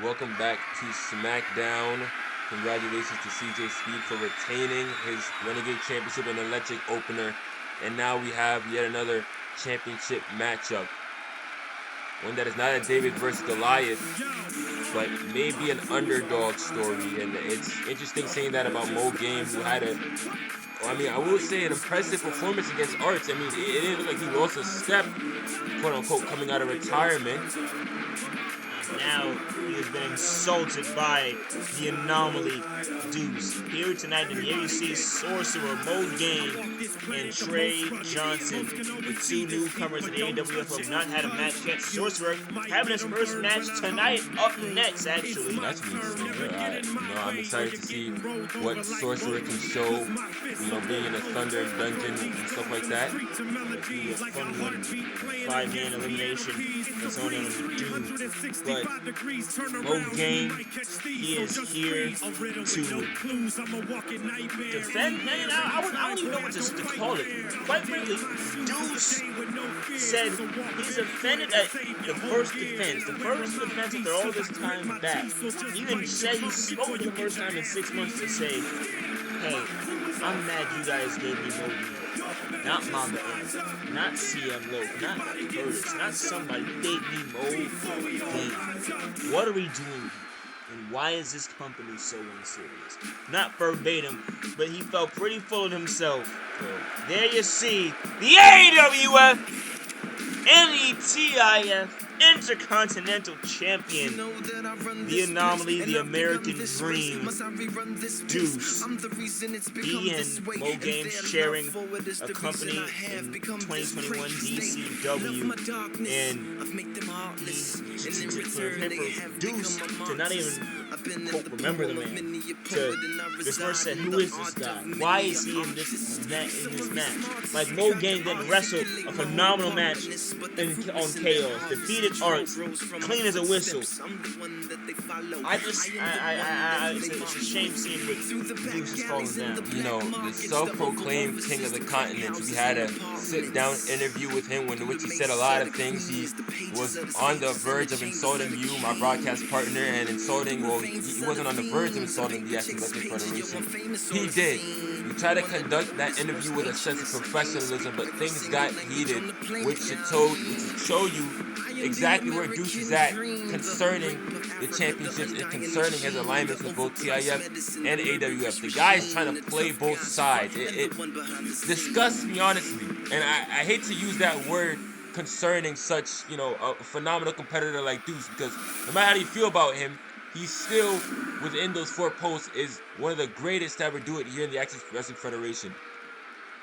Welcome back to Smackdown. Congratulations to CJ Speed for retaining his Renegade Championship and electric opener. And now we have yet another championship matchup. One that is not a David versus Goliath, but maybe an underdog story. And it's interesting saying that about Mo Game, who had I will say an impressive performance against Arts. I mean, it didn't look like he lost a step, quote unquote, coming out of retirement. Now he has been insulted by the Anomaly Deuce. Here tonight, and here you see Sorcerer, Mo Game, and Trey Johnson, the two newcomers in the AWF who have not had a match yet. Sorcerer having his first match tonight, up next, actually. That's interesting. I'm excited to see what Sorcerer can show, being in a Thunder dungeon and stuff like that. It'll be a fun one. 5-man elimination. It's on him to do. But Mo Game, he is here to defend. I don't even know what to call it. Quite frankly, Deuce said he's offended at the first defense. The first defense after all this time back. He even said he spoke for the first time in 6 months to say, hey, I'm mad you guys gave me Mo Game. Not Mamba Ant, not CM Loaf, not Curtis, not somebody. You gave me Mo Game. What are we doing? And why is this company so unserious? Not verbatim, but he felt pretty full of himself. So there you see the AWF NETIF Intercontinental Champion, the Anomaly, the American Dream, Deuce. He and Mo Game sharing a company in 2021 DCW, and for Deuce to not even quote remember the man, to this person said, who is this guy? Why is he in this match? Like Mo Game didn't wrestle a phenomenal match on Chaos, defeated Arts, clean as a whistle. It's a shame seeing what Deuce is falling down. The self-proclaimed king of the continent. We had a sit-down interview with him in which he said a lot of things. He was on the verge of insulting you, my broadcast partner, and he wasn't on the verge of insulting the Athletic Federation. He did. We tried to conduct that interview with a sense of professionalism, but things got heated, which should show you exactly where Deuce is at concerning the championships and concerning his alignments with both TIF and AWF. The guy's trying to play both sides. It disgusts me, honestly. And I hate to use that word concerning such, a phenomenal competitor like Deuce, because no matter how you feel about him, he's still, within those four posts, is one of the greatest to ever do it here in the Access Wrestling Federation.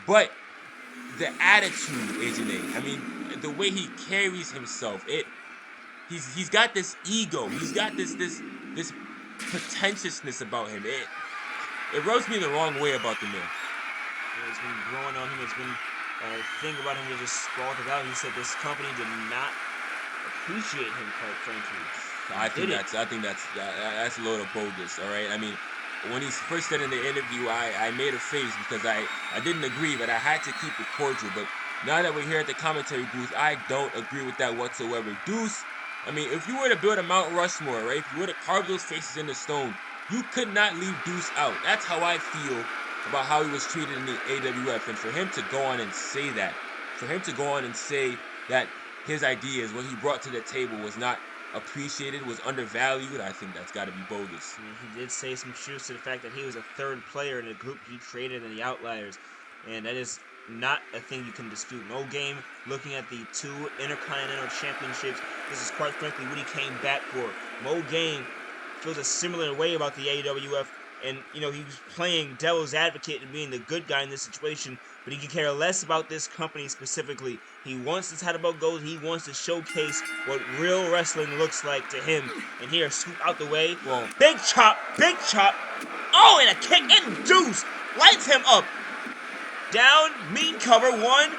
But the attitude, Agent A, I mean, the way he carries himself, he's got this ego, he's got this pretentiousness about him. It rubs me the wrong way about the man. It's been growing on him. It's been a thing about him that just sprawled it out. He said this company did not appreciate him, quite frankly. I think that's a load of bogus. All right, I mean, when he first said in the interview, I made a face because I didn't agree, but I had to keep it cordial. But now that we're here at the commentary booth, I don't agree with that whatsoever. Deuce, I mean, if you were to build a Mount Rushmore, right? If you were to carve those faces into stone, you could not leave Deuce out. That's how I feel about how he was treated in the AWF. And for him to go on and say that, that his ideas, what he brought to the table was not appreciated, was undervalued, I think that's got to be bogus. He did say some truths to the fact that he was a third player in a group he created in the Outliers, and that is not a thing you can dispute. Mo Game, looking at the two Intercontinental Championships, this is quite frankly what he came back for. Mo Game feels a similar way about the AWF, and he was playing devil's advocate and being the good guy in this situation, but he can care less about this company specifically. He wants this title belt gold. He wants to showcase what real wrestling looks like to him. And here, scoop out the way. Well, big chop. Oh, and a kick, and Deuce lights him up. Down, mean cover, one.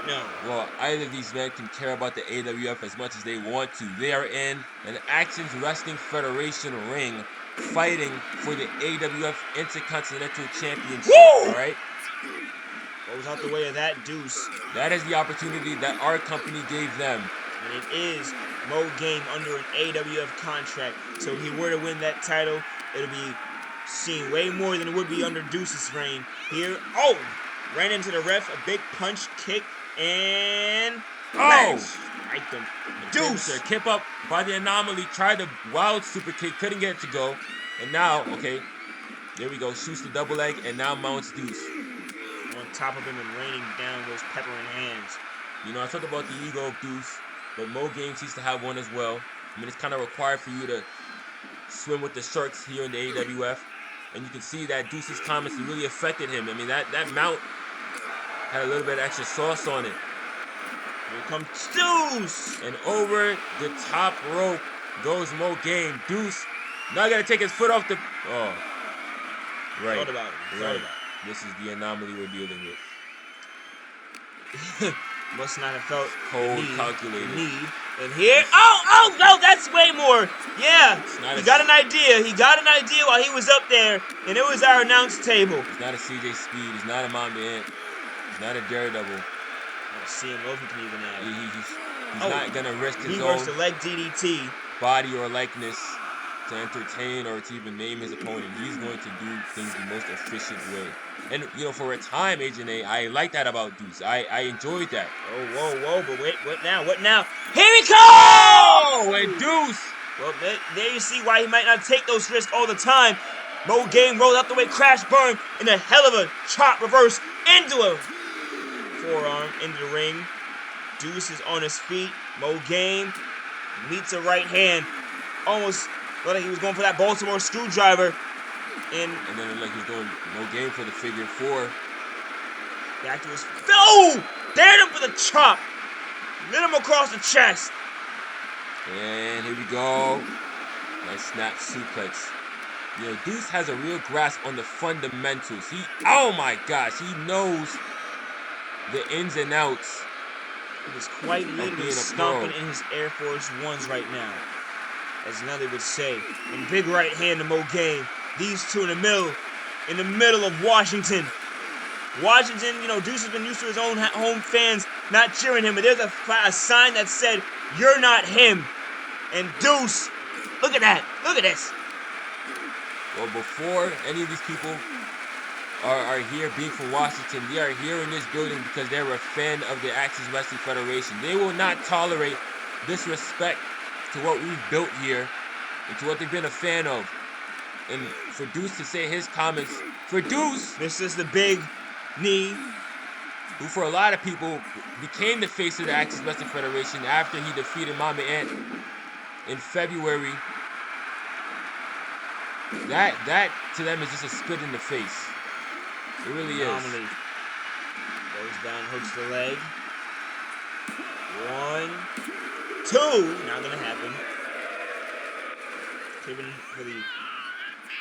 No. Well, either of these men can care about the AWF as much as they want to. They are in an Actions Wrestling Federation ring fighting for the AWF Intercontinental Championship. Woo! All right? Goes out the way of that Deuce. That is the opportunity that our company gave them. And it is Mo Game under an AWF contract. So if he were to win that title, it'll be seen way more than it would be under Deuce's reign. Here, ran into the ref, a big punch, kick, and strike him. Deuce! Kip up by the Anomaly, tried the wild super kick, couldn't get it to go. And now, okay, there we go, shoots the double leg, and now mounts Deuce. On top of him and raining down those peppering hands. You know, I talk about the ego of Deuce, but Mo Game seems to have one as well. I mean, it's kind of required for you to swim with the sharks here in the AWF. And you can see that Deuce's comments really affected him. I mean, that mount had a little bit of extra sauce on it. Here comes Deuce! And over the top rope goes Mo Game. Deuce now got to take his foot off the... Oh. Right. Thought about it. Right. This is the Anomaly we're dealing with. Must not have felt cold, calculated. And here, no, that's way more. Yeah, he got an idea. He got an idea while he was up there, and it was our announce table. He's not a CJ Speed. He's not a Mamba Ant. He's not a Daredevil. See him Loaf can even add. He's not gonna risk his own the leg DDT body or likeness to entertain or to even name his opponent. He's going to do things the most efficient way. And, you know, for a time, Agent A, I like that about Deuce. I enjoyed that. Oh, whoa, but wait, what now? Here he comes! Oh, and Deuce! Well, there you see why he might not take those risks all the time. Mo Game rolled out the way, crash burn, and a hell of a chop reverse into a forearm, into the ring. Deuce is on his feet. Mo Game meets a right hand. Almost looked like he was going for that Baltimore screwdriver. And then it looked like he was going Mo Game for the figure four. Back to his... Oh! Dared him for the chop. Lit him across the chest. And here we go. Nice snap suplex. You know, Deuce has a real grasp on the fundamentals. Oh my gosh, he knows the ins and outs. He was quite literally stomping in his Air Force Ones right now, as Nelly would say. And big right hand to Mo Game. These two in the middle of Washington. Washington, you know, Deuce has been used to his own home fans not cheering him, but there's a sign that said, "You're not him." And Deuce, look at that. Look at this. Well, before any of these people are here being from Washington, they are here in this building because they're a fan of the Axis Wrestling Federation. They will not tolerate disrespect to what we've built here and to what they've been a fan of. And for Deuce to say his comments, for Deuce, this is the big knee, who for a lot of people became the face of the Axis Wrestling Federation after he defeated Mamba Ant in February. That to them is just a spit in the face. It really Anomaly. is. Goes down, hooks the leg. 1, 2. Not gonna happen. Even for the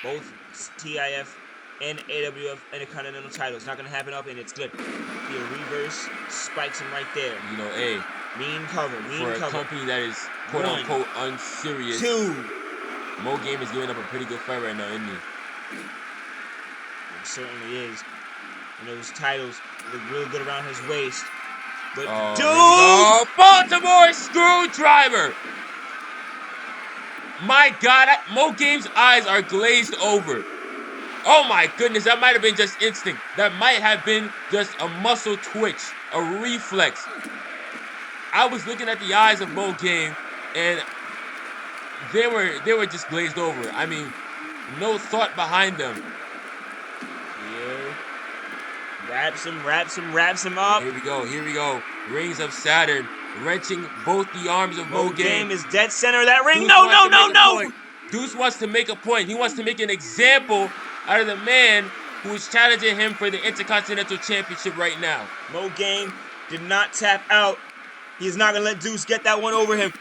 both TIF and AWF Intercontinental titles. Not gonna happen up, and it's good. The reverse spikes him right there. You know, A. Mean cover. For a company that is quote unquote unserious. 2. Mo Game is giving up a pretty good fight right now, isn't he? It certainly is. And those titles look real good around his waist. But Deuce! Baltimore screwdriver! My God, Mo Game's eyes are glazed over. Oh my goodness, that might have been just instinct. That might have been just a muscle twitch, a reflex. I was looking at the eyes of Mo Game, and they were just glazed over. I mean, no thought behind them. Yeah. Wraps him up. Here we go. Rings of Saturn, wrenching both the arms of Mo Game. Is dead center of that ring. No. Deuce wants to make a point. He wants to make an example out of the man who is challenging him for the Intercontinental Championship right now. Mo Game did not tap out. He's not going to let Deuce get that one over him.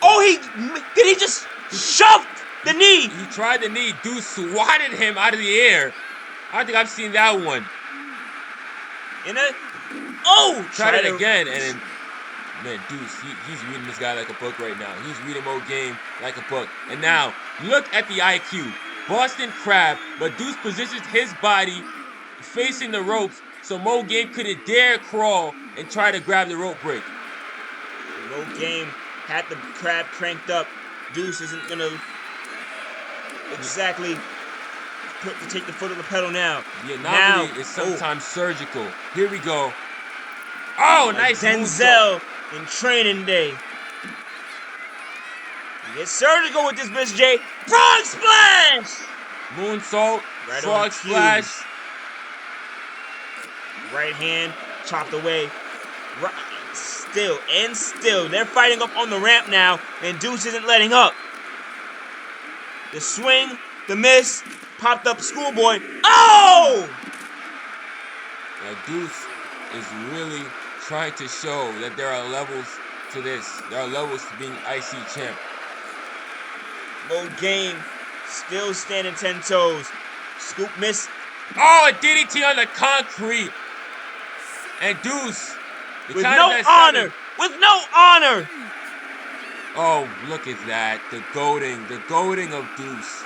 Oh, he just shoved the knee. He tried the knee. Deuce swatted him out of the air. I don't think I've seen that one. Tried it again, and then, man, Deuce, he's reading this guy like a book right now. He's reading Mo Game like a book. And now, look at the IQ. Boston Crab, but Deuce positions his body facing the ropes so Mo Game couldn't dare crawl and try to grab the rope break. Mo Game had the crab cranked up. Deuce isn't gonna exactly take the foot on the pedal now. The anomaly is sometimes surgical. Here we go. Oh, nice Denzel in Training Day. He gets surgical with this, Miss J. Frog splash! Moonsault, Right frog splash. Right hand chopped away. Still. They're fighting up on the ramp now, and Deuce isn't letting up. The swing, the miss, popped up schoolboy. Oh! Now Deuce is really trying to show that there are levels to this. There are levels to being IC champ. Low game, still standing 10 toes. Scoop miss. Oh, a DDT on the concrete. And Deuce. With no honor. Oh, look at that. The goading of Deuce.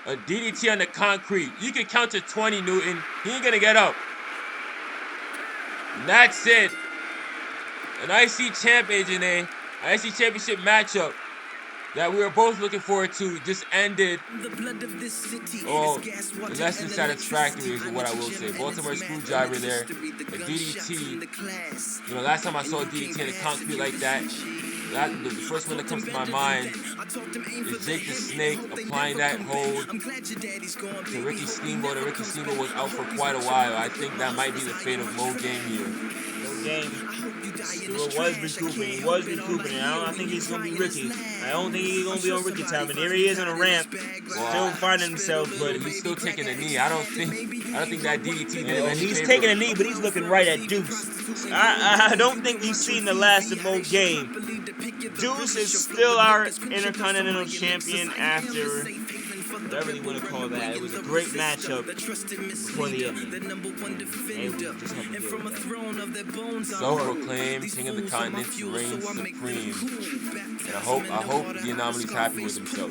A DDT on the concrete. You can count to 20, Newton. He ain't gonna get up. And that's it. An IC champ, Agent A. An IC championship matchup that we were both looking forward to just ended. Oh, less than satisfactory is what I will say. Baltimore screwdriver there. A DDT. You know, last time I saw a DDT in the concrete like that, the first one that comes to my mind is Jake the Snake applying that hold to Ricky Steamboat. And Ricky Steamboat was out for quite a while. I think that might be the fate of Mo Game here. Mo Game was recouping. And I don't think he's going to be Ricky. I don't think he's going to be on Ricky time. And there he is on a ramp, still finding himself. But he's still taking a knee. I don't think that DDT did him any He's favor. taking a knee, but he's looking right at Deuce. I don't think we've seen the last of Mo Game. Deuce is still our Intercontinental Champion after whatever you want to call that. It was a great matchup before the end. Self-proclaimed King of the Continent reigns supreme. And I hope the Anomaly's happy with himself.